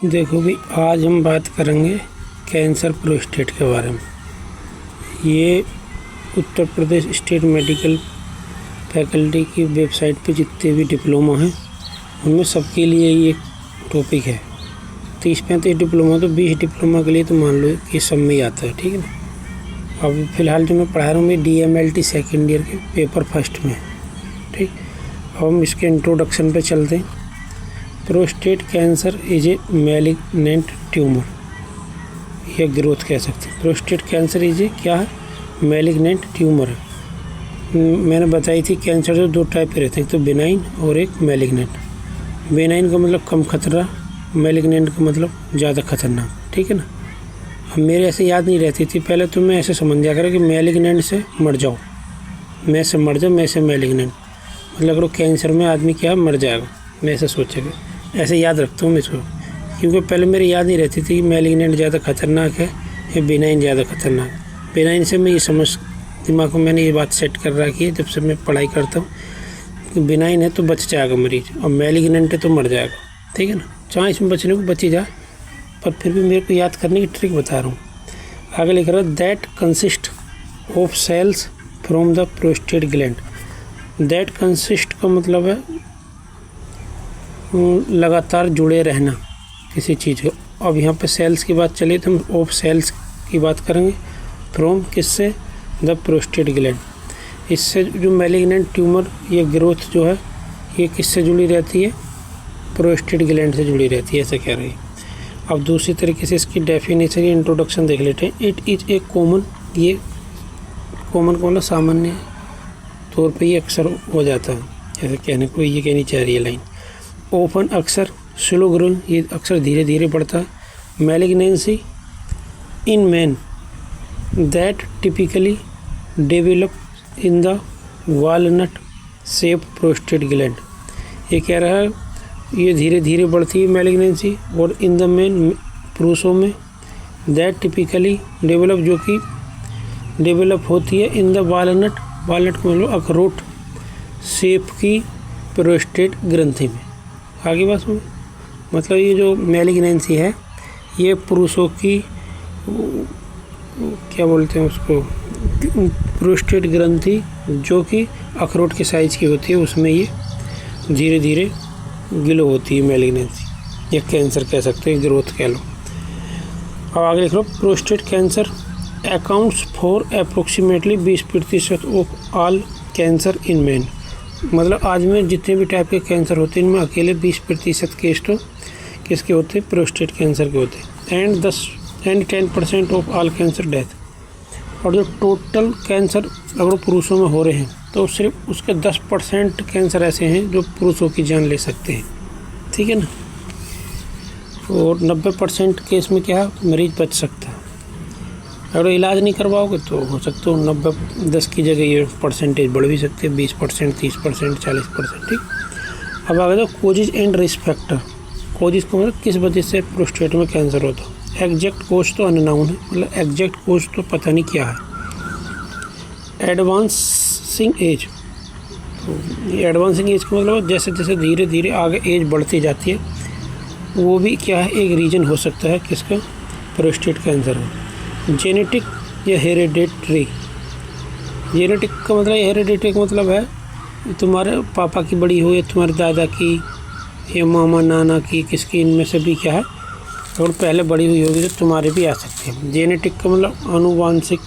देखो भी, आज हम बात करेंगे कैंसर प्रोस्टेट के बारे में। ये Uttar Pradesh state medical faculty की वेबसाइट पे जितने भी डिप्लोमा हैं उनमें सबके लिए ये टॉपिक है। 30-35 डिप्लोमा, तो 20 डिप्लोमा के लिए तो मान लो कि सब में ही आता है, ठीक है ना। अब फ़िलहाल जो मैं पढ़ा रहा हूँ मैं DMLT सेकेंड ईयर के पेपर फर्स्ट में, ठीक। अब हम इसके इंट्रोडक्शन पे चलते हैं। Prostate cancer is a malignant tumour, या ग्रोथ कह सकते हैं। प्रोस्टेट कैंसर इज ए क्या है, मैलिग्नेंट ट्यूमर है। मैंने बताई थी कैंसर जो 2 टाइप के रहते हैं, तो बेनाइन और एक मैलिग्नेंट। बेनाइन का मतलब कम खतरा, मैलिग्नेंट का मतलब ज़्यादा खतरनाक, ठीक है ना। अब मेरे ऐसे याद नहीं रहती थी पहले, तो मैं ऐसे समझ जाया करो कि मैलिग्नेंट से मर जाओ, मैं से मर जाओ, मैं से मैलिग्नेंट मतलब करो कैंसर में आदमी क्या मर जाएगा, मैं ऐसे सोचेगा, ऐसे याद रखता हूँ मैं इसको, क्योंकि पहले मेरी याद नहीं रहती थी कि मैलिग्नेंट ज़्यादा खतरनाक है या बेनाइन ज़्यादा खतरनाक। बेनाइन से मैं ये समझ दिमाग में मैंने ये बात सेट कर रखी है जब से मैं पढ़ाई करता हूँ कि बेनाइन है तो बच जाएगा मरीज, और मैलिग्नेंट है तो मर जाएगा, ठीक है ना। चाहे इसमें बचने को बची जाए, पर फिर भी मेरे को याद करने की ट्रिक बता रहा हूँ। आगे लिख रहा है that consist of cells from the prostate gland. That consist का मतलब है लगातार जुड़े रहना किसी चीज़ को। अब यहाँ पे सेल्स की बात चली तो हम ऑफ सेल्स की बात करेंगे। फ्रॉम किससे, द प्रोस्टेट ग्लैंड। इससे जो मैलिग्नेंट ट्यूमर ये ग्रोथ जो है ये किससे जुड़ी रहती है, प्रोस्टेट ग्लैंड से जुड़ी रहती है, ऐसा कह रही है। अब दूसरी तरीके से इसकी डेफिनेशन या इंट्रोडक्शन देख लेते हैं। इट इज़ ए कॉमन, ये कॉमन को मतलब सामान्य तौर पे ये अक्सर हो जाता है, ऐसे कहने को ये कहनी चाह रही है लाइन। ओपन अक्सर, स्लो ग्रोइंग ये अक्सर धीरे धीरे बढ़ता है। Malignancy in man that typically develop in the walnut shape prostate gland. ये कह रहा है ये धीरे धीरे बढ़ती है मैलिग्नेंसी, और इन द मैन पुरुषों में दैट टिपिकली डेवलप जो कि डेवलप होती है इन द वालनट, वालनट को मतलब अखरोट शेप की प्रोस्टेट ग्रंथि में। आगे बात में मतलब ये जो मैलिग्नेंसी है ये पुरुषों की क्या बोलते हैं उसको, प्रोस्टेट ग्रंथि जो कि अखरोट के साइज़ की होती है, उसमें ये धीरे धीरे ग्लो होती है मैलिग्नेंसी, या कैंसर कह सकते हैं, ग्रोथ कह लो। अब आगे लिख लो prostate cancer accounts for approximately 20% of all cancer in men. मतलब आज में जितने भी टाइप के कैंसर होते हैं इनमें अकेले 20% केस तो किसके होते हैं, प्रोस्टेट कैंसर के होते हैं। And 10% of all cancer death. और जो टोटल कैंसर अगर पुरुषों में हो रहे हैं तो सिर्फ उसके 10% कैंसर ऐसे हैं जो पुरुषों की जान ले सकते हैं, ठीक है ना। और 90% केस में क्या मरीज बच सकता है। अगर इलाज नहीं करवाओगे तो हो सकता है 90-10 की जगह ये परसेंटेज बढ़ भी सकती है, 20%, 30%, 40%, ठीक। अब आगे तो causes and risk factor. Causes को मतलब किस वजह से प्रोस्टेट में कैंसर होता है। एग्जैक्ट कोज तो अननाउन है, मतलब एग्जैक्ट कोज तो पता नहीं क्या है। एडवांसिंग एज, तो ये एडवांसिंग एज का मतलब जैसे जैसे धीरे धीरे आगे एज बढ़ती जाती है वो भी क्या है, एक रीजन हो सकता है किसका, प्रोस्टेट कैंसर हो। जेनेटिक या हेरिडेटरी। जेनेटिक का मतलब, हेरिडेटरी का मतलब है तुम्हारे पापा की बड़ी हो या तुम्हारे दादा की या मामा नाना की, किसकी इनमें से भी क्या है, अगर पहले बड़ी हुई होगी तो तुम्हारे भी आ सकते हैं। जेनेटिक का मतलब आनुवांशिक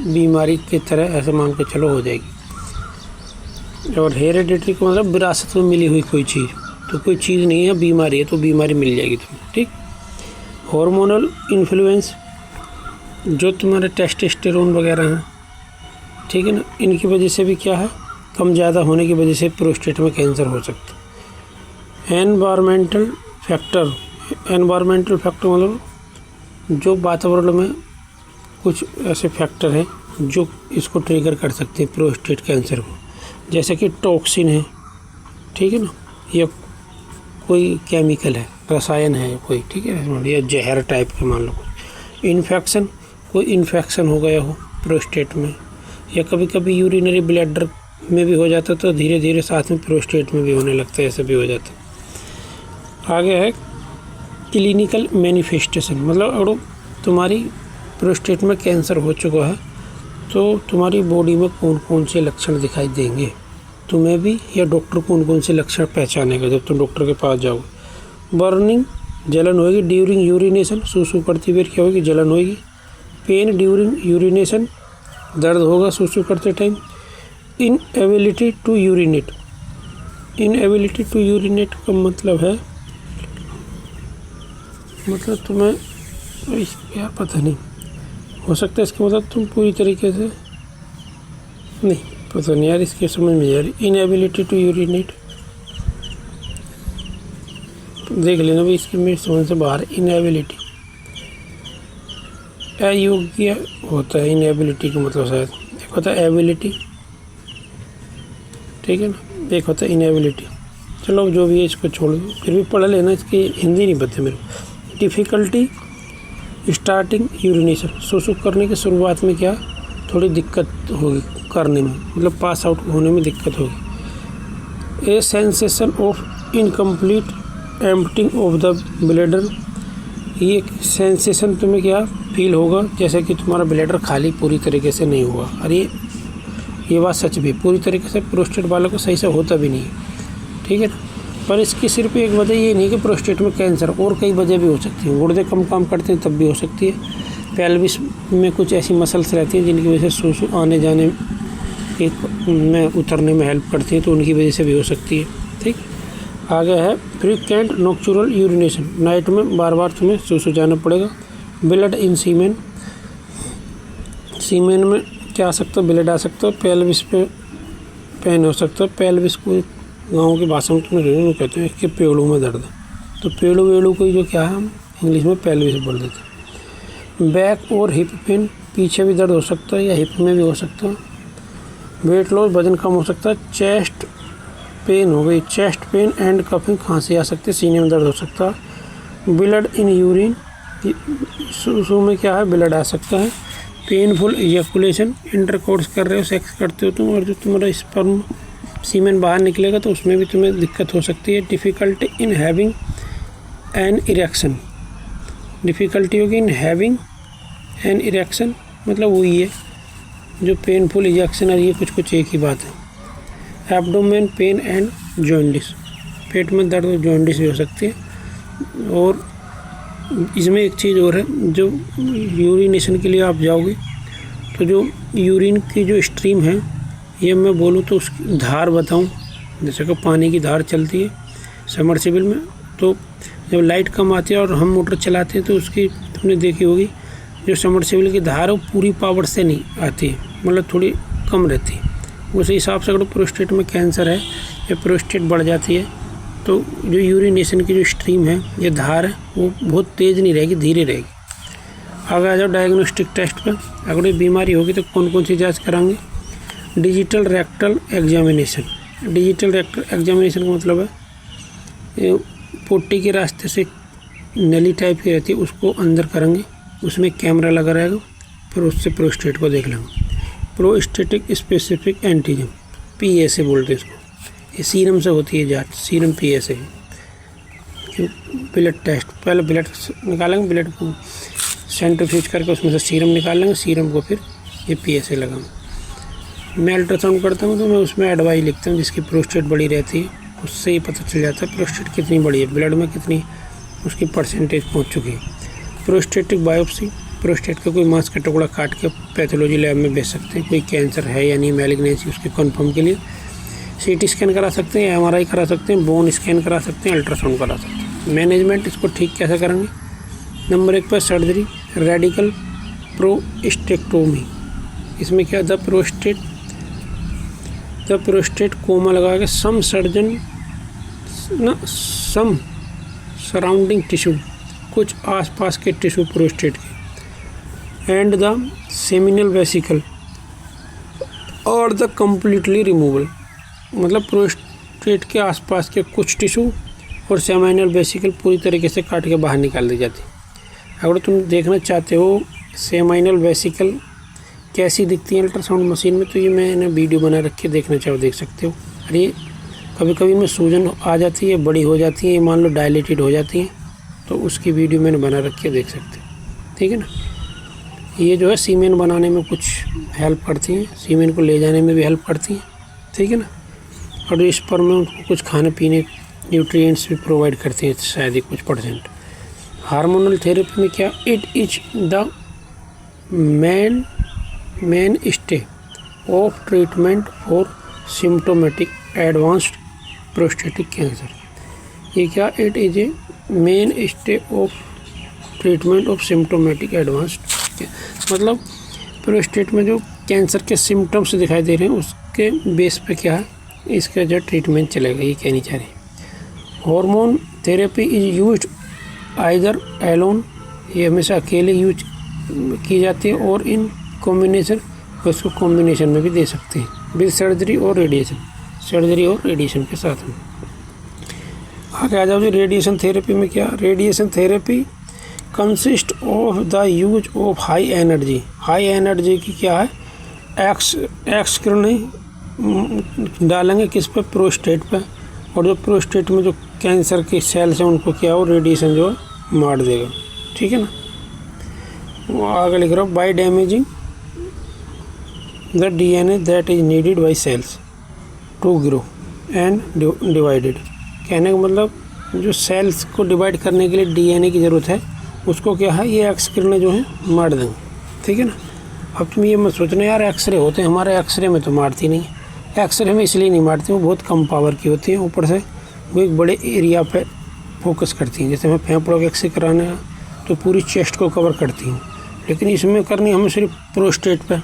बीमारी की तरह ऐसे मान के चलो हो जाएगी। और हेरिडेटरी का मतलब विरासत में मिली हुई कोई चीज़, तो कोई चीज़ नहीं है, बीमारी है तो बीमारी मिल जाएगी तुम्हें, ठीक। हार्मोनल इन्फ्लुएंस, जो तुम्हारे टेस्टोस्टेरोन वगैरह हैं, ठीक है ना, इनकी वजह से भी क्या है, कम ज़्यादा होने की वजह से प्रोस्टेट में कैंसर हो सकता है। Environmental factor. एनवायरमेंटल फैक्टर मतलब जो वातावरण में कुछ ऐसे फैक्टर हैं जो इसको ट्रिगर कर सकते हैं प्रोस्टेट कैंसर को, जैसे कि टॉक्सिन है, ठीक है ना, या कोई केमिकल है, रसायन है कोई, ठीक है, या जहर टाइप के मान लो कुछ। इन्फेक्शन, कोई इन्फेक्शन हो गया हो प्रोस्टेट में, या कभी कभी यूरिनरी ब्लैडर में भी हो जाता तो धीरे धीरे साथ में प्रोस्टेट में भी होने लगता है, ऐसा भी हो जाता। आगे है क्लिनिकल मैनिफेस्टेशन, मतलब अगर तुम्हारी प्रोस्टेट में कैंसर हो चुका है तो तुम्हारी बॉडी में कौन कौन से लक्षण दिखाई देंगे तुम्हें भी, या डॉक्टर कौन कौन से लक्षण पहचानेगा जब तुम डॉक्टर के पास जाओगे। बर्निंग, जलन होगी ड्यूरिंग यूरिनेशन, सूसू करती हुए क्या होगी, जलन होगी। पेन ड्यूरिंग यूरिनेशन, दर्द होगा सूसू करते time. Inability to urinate, inability to urinate का मतलब है, मतलब तुम्हें यार पता नहीं, हो सकता है इसका मतलब तुम पूरी तरीके से नहीं, पता नहीं यार, इसके समझ में आ रही। इनएबिलिटी टू यूरिनेट देख लेना भाई, इसकी मेरी समझ से बाहर। इनएबिलिटी अयोग्य होता है, इनएबिलिटी का मतलब शायद एक होता है एबिलिटी, ठीक है ना, एक होता है इनएबिलिटी। चलो जो भी है इसको छोड़ दो, फिर भी पढ़ लेना, इसकी हिंदी नहीं पता मेरे को। डिफ़िकल्टी स्टार्टिंग यूरिनेशन, सुसु करने की शुरुआत में क्या थोड़ी दिक्कत होगी करने में, मतलब पास आउट होने में दिक्कत होगी। ए sensation of incomplete emptying of the bladder, ये सेंसेशन तुम्हें क्या फील होगा जैसे कि तुम्हारा ब्लैडर खाली पूरी तरीके से नहीं हुआ। और ये बात सच भी, पूरी तरीके से प्रोस्टेट वालों को सही से होता भी नहीं है, ठीक है ना। पर इसकी सिर्फ एक वजह ये नहीं कि प्रोस्टेट में कैंसर, और कई वजह भी हो सकती हैं। गुर्दे कम काम करते हैं तब भी हो सकती है। पेल्विस में कुछ ऐसी मसल्स रहती हैं जिनकी वजह से सूसू आने जाने में उतरने में हेल्प करती हैं, तो उनकी वजह से भी हो सकती है, ठीक। आगे है फ्रीक्वेंट नॉक्चुरल यूरिनेशन, नाइट में बार बार तुम्हें सूसू जाना पड़ेगा। ब्लड इन सीमेन, सीमेन में क्या आ सकता है, ब्लड आ सकता है। पेल्विस पे पेन हो सकता है, पेल्विस को गाँव की भाषा में तुम्हें जरूर कहते हैं इसके पेड़ों में दर्द है, तो पेड़ों वेड़ों को जो क्या है हम इंग्लिश में पेल्विस बोल देते हैं। बैक और हिप पेन, पीछे भी दर्द हो सकता है या हिप में भी हो सकता है। वेट लॉस, वजन कम हो सकता है। चेस्ट पेन हो गई, चेस्ट पेन एंड कफिंग, खांसी आ सकती है, सीने में दर्द हो सकता है। ब्लड इन यूरिन, सूसू में क्या है ब्लड आ सकता है। पेनफुल इजैकुलेशन, इंटरकोर्स कर रहे हो, सेक्स करते हो तुम और जो तुम्हारा स्पर्म सीमेन बाहर निकलेगा तो उसमें भी तुम्हें दिक्कत हो सकती है। Difficulty in having an erection, difficulty होगी इन हैविंग एन इरेक्शन, मतलब वही है जो पेनफुल इजेक्शन, और ये कुछ एक ही बात है। एब्डोमेन पेन एंड जॉन्डिस, पेट में दर्द और जॉन्डिस भी हो सकती है। और इसमें एक चीज़ और है, जो यूरिनेशन के लिए आप जाओगे तो जो यूरिन की जो स्ट्रीम है, ये मैं बोलूँ तो उसकी धार बताऊँ, जैसे कि पानी की धार चलती है सबमर्सिबल में, तो जब लाइट कम आती है और हम मोटर चलाते हैं तो उसकी तुमने देखी होगी जो सबमर्सिबल की धार है वो पूरी पावर से नहीं आती है, मतलब थोड़ी कम रहती है। उसी हिसाब से अगर प्रोस्टेट में कैंसर है या प्रोस्टेट बढ़ जाती है तो जो यूरिनेशन की जो स्ट्रीम है, ये धार है, वो बहुत तेज़ नहीं रहेगी, धीरे रहेगी। आगे आ जाओ डायग्नोस्टिक टेस्ट पर। अगर ये बीमारी होगी तो कौन कौन सी जाँच कराएंगे। Digital rectal examination, digital rectal examination का मतलब है पोटी के रास्ते से नली टाइप की रहती है, उसको अंदर करेंगे, उसमें कैमरा लगा रहेगा, फिर उससे प्रोस्टेट को देख लेंगे। प्रोस्टेटिक स्पेसिफिक एंटीजन, PSA बोलते हैं इसको, ये सीरम से होती है जांच, सीरम PSA। ब्लड टेस्ट, पहले ब्लड निकालेंगे, ब्लड को सेंट्रीफ्यूज करके उसमें से सीरम निकाल लेंगे, सीरम को फिर ये PSA लगाएंगे। मैं अल्ट्रासाउंड करता हूँ तो मैं उसमें एडवाइस लिखता हूँ जिसकी प्रोस्टेट बड़ी रहती है, उससे ही पता चल जाता है प्रोस्टेट कितनी बड़ी है, ब्लड में कितनी उसकी परसेंटेज पहुँच चुकी है। प्रोस्टेटिक बायोप्सी, प्रोस्टेट का कोई मांस का टुकड़ा काट के पैथोलॉजी लैब में भेज सकते हैं, कोई कैंसर है या नहीं, मैलिग्नेंसी उसके कंफर्म के लिए। CT स्कैन करा सकते हैं, MRI करा सकते हैं, बोन स्कैन करा सकते हैं, अल्ट्रासाउंड करा सकते हैं। मैनेजमेंट, इसको ठीक कैसे करेंगे। नंबर 1 पर सर्जरी, रेडिकल प्रोस्टेक्टोमी, इसमें क्या द प्रोस्टेट कोमा लगा के सम सराउंडिंग टिश्यू, कुछ आसपास के टिश्यू प्रोस्टेट के, एंड द सेमिनल वेसिकल और द कम्प्लीटली रिमूवल, मतलब प्रोस्टेट के आसपास के कुछ टिश्यू और सेमिनल वेसिकल पूरी तरीके से काट के बाहर निकाल दी जाती है। अगर तुम देखना चाहते हो सेमिनल वेसिकल कैसी दिखती है अल्ट्रासाउंड मशीन में, तो ये मैंने वीडियो बना रखी है, देखना चाहो देख सकते हो। अरे कभी कभी इनमें सूजन आ जाती है, बड़ी हो जाती है, मान लो डायलेटेड हो जाती है, तो उसकी वीडियो मैंने बना रखी है, देख सकते हैं। ठीक है ना। ये जो है सीमेन बनाने में कुछ हेल्प करती हैं, सीमेन को ले जाने में भी हेल्प करती हैं। ठीक है ना। और इस पर में उनको कुछ खाने पीने न्यूट्रिएंट्स भी प्रोवाइड करती हैं, शायद ही कुछ परसेंट। हार्मोनल थेरेपी में क्या, it is the main stay of treatment for symptomatic advanced prostatic cancer. ये क्या, it is a main stay of treatment of symptomatic advanced, मतलब प्रोस्टेट में जो कैंसर के सिम्टम्स दिखाई दे रहे हैं उसके बेस पे क्या है इसका जो ट्रीटमेंट चलेगा, ये कहनी चाह रही है। Hormone therapy is used either alone, ये हमेशा अकेले यूज की जाती है, और इन कॉम्बिनेशन, उसको कॉम्बिनेशन में भी दे सकते हैं विद सर्जरी और रेडिएशन, सर्जरी और रेडिएशन के साथ में। आगे आ जाओ जी। रेडिएशन थेरेपी में क्या, radiation therapy consist of the use of high energy. High energy की क्या है, एक्स किरणें डालेंगे किस पे, प्रोस्टेट पे, और जो प्रोस्टेट में जो कैंसर के सेल्स हैं उनको क्या हो, रेडिएशन जो है मार देगा। ठीक है ना। वो आगे लिख रहा हूँ, by damaging the DNA that is needed by cells to grow and divided. कहने का मतलब जो सेल्स को डिवाइड करने के लिए DNA की ज़रूरत है उसको क्या है, ये एक्स किरणें जो हैं मार देंगे। ठीक है ना। अब तुम ये मत सोचना यार एक्सरे होते हैं, हमारे एक्सरे में तो मारती नहीं है। एक्सरे में इसलिए नहीं मारती, वो बहुत कम पावर की होती हैं, ऊपर से वो एक बड़े एरिया पे फोकस करती हैं। जैसे हमें फेफड़ों का एक्सरे कराना है तो पूरी चेस्ट को कवर करती हैं, लेकिन इसमें करनी हमें सिर्फ प्रोस्टेट पे,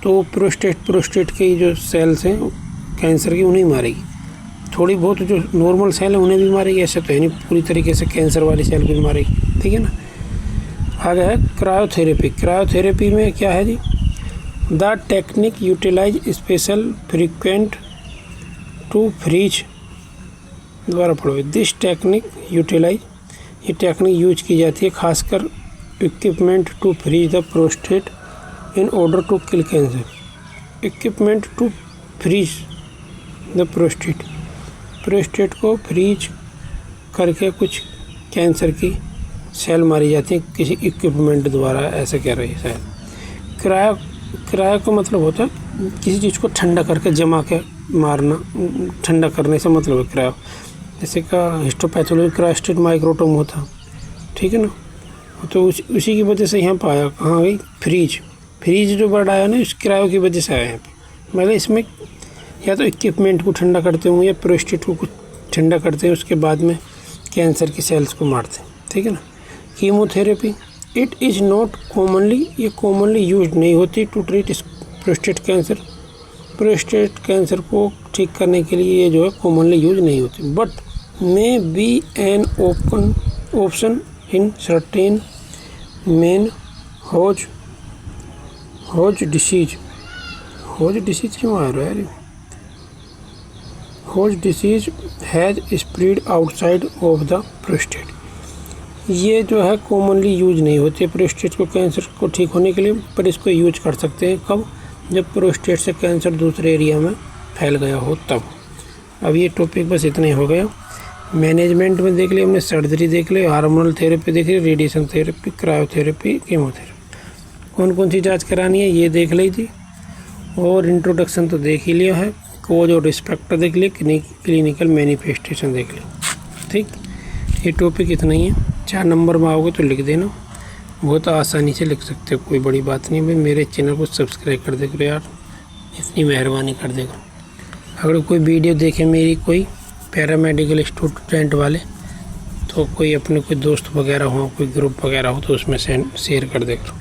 तो प्रोस्टेट के जो सेल्स हैं कैंसर की उन्हें मारेगी। थोड़ी बहुत जो नॉर्मल सेल है उन्हें भी मारेगी, ऐसे तो है नहीं पूरी तरीके से कैंसर वाली सेल भी मारेगी। ठीक है ना। आगे है क्रायोथेरेपी। क्रायोथेरेपी में क्या है जी, the technique utilize special frequent to freeze, दोबारा पढ़ो, दिस टेक्निक यूटिलाइज, ये टेक्निक यूज की जाती है खासकर equipment to freeze the prostate in order to kill cancer. Equipment to freeze the prostate को फ्रीज करके कुछ कैंसर की सेल मारी जाती है किसी इक्विपमेंट द्वारा, ऐसा कह रही है शायद। क्रायो का मतलब होता है किसी चीज़ को ठंडा करके जमा के मारना, ठंडा करने से मतलब है क्रायो। जैसे का हिस्टोपैथोलॉजी क्रायोस्टेट माइक्रोटोम होता। ठीक है ना। तो उसी की वजह से यहाँ पर आया, कहाँ गई, फ्रीज जो वर्ड आया ना इस क्रायो की वजह से आया यहाँ पे। मतलब इसमें या तो इक्विपमेंट को ठंडा करते होंगे या प्रोस्टेट को कुछ ठंडा करते हैं, उसके बाद में कैंसर की सेल्स को मारते हैं। ठीक है ना। Chemotherapy, it is not commonly, ये कॉमनली यूज नहीं होती to treat prostate cancer. Prostate cancer को ठीक करने के लिए ये जो है कॉमनली यूज नहीं होती, but may be an open option in certain men whose disease क्यों आ रहा है यार, whose disease has spread outside of the prostate. ये जो है कॉमनली यूज नहीं होती है प्रोस्टेट को कैंसर को ठीक होने के लिए, पर इसको यूज कर सकते हैं कब, जब प्रोस्टेट से कैंसर दूसरे एरिया में फैल गया हो तब। अब ये टॉपिक बस इतना ही हो गया। मैनेजमेंट में देख लिया हमने, सर्जरी देख ली, हार्मोनल थेरेपी देख ली, रेडिएशन थेरेपी, क्रायोथेरेपी, कीमोथेरेपी, कौन कौन सी जांच करानी है ये देख ली थी, और इंट्रोडक्शन तो देख ही लिया है, कोज और रिस्पेक्ट देख लिया, क्लिनिकल मैनिफेस्टेशन देख लिया। ठीक, ये टॉपिक इतना ही है। 4 नंबर में आओगे तो लिख देना, बहुत आसानी से लिख सकते हो, कोई बड़ी बात नहीं। भाई मेरे चैनल को सब्सक्राइब कर दे करो यार, इतनी मेहरबानी कर दे करो। अगर कोई वीडियो देखे मेरी कोई पैरामेडिकल स्टूडेंट वाले, तो कोई अपने कोई दोस्त वगैरह हो, कोई ग्रुप वगैरह हो, तो उसमें शेयर कर दे करो।